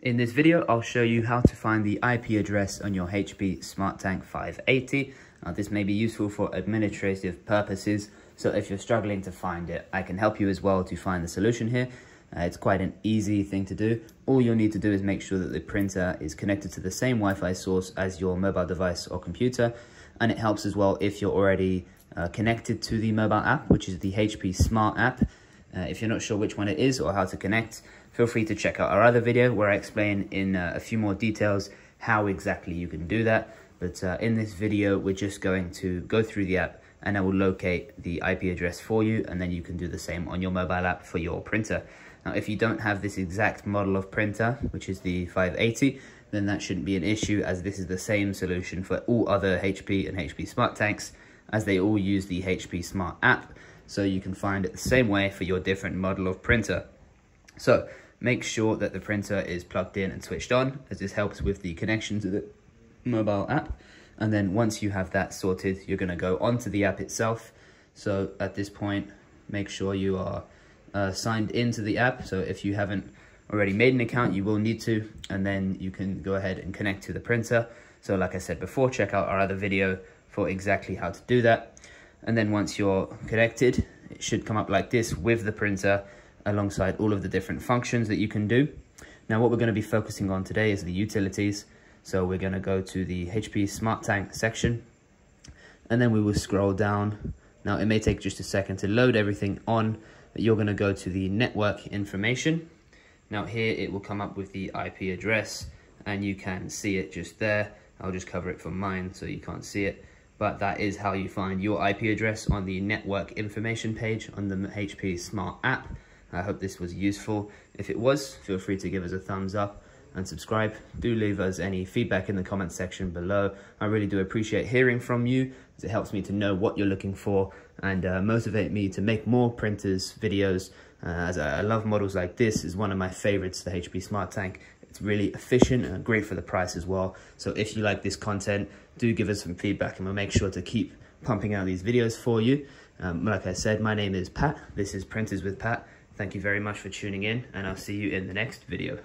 In this video, I'll show you how to find the IP address on your HP SmartTank 580. Now, this may be useful for administrative purposes, so if you're struggling to find it, I can help you as well to find the solution here. It's quite an easy thing to do. All you'll need to do is make sure that the printer is connected to the same Wi-Fi source as your mobile device or computer, and it helps as well if you're already connected to the mobile app, which is the HP Smart app. If you're not sure which one it is or how to connect, feel free to check out our other video where I explain in a few more details how exactly you can do that. But in this video, we're just going to go through the app and I will locate the IP address for you, and then you can do the same on your mobile app for your printer. Now, if you don't have this exact model of printer, which is the 580, then that shouldn't be an issue, as this is the same solution for all other HP and HP Smart Tanks, as they all use the HP Smart app. So you can find it the same way for your different model of printer. So make sure that the printer is plugged in and switched on, as this helps with the connection to the mobile app. And then once you have that sorted, you're going to go onto the app itself. So at this point, make sure you are signed into the app. So if you haven't already made an account, you will need to, and then you can go ahead and connect to the printer. So like I said before, check out our other video for exactly how to do that. And then once you're connected, it should come up like this with the printer alongside all of the different functions that you can do. Now, what we're going to be focusing on today is the utilities. So we're going to go to the HP SmartTank section, and then we will scroll down. Now, it may take just a second to load everything on, but you're going to go to the network information. Now here it will come up with the IP address, and you can see it just there. I'll just cover it from mine so you can't see it. But that is how you find your IP address on the network information page on the HP Smart app. I hope this was useful. If it was, feel free to give us a thumbs up and subscribe. Do leave us any feedback in the comment section below. I really do appreciate hearing from you, as it helps me to know what you're looking for and motivate me to make more printers videos, as I love models like this. Is one of my favorites, the HP SmartTank. It's really efficient and great for the price as well. So if you like this content, do give us some feedback and we'll make sure to keep pumping out these videos for you. Like I said, my name is Pat. This is Printers with Pat. Thank you very much for tuning in, and I'll see you in the next video.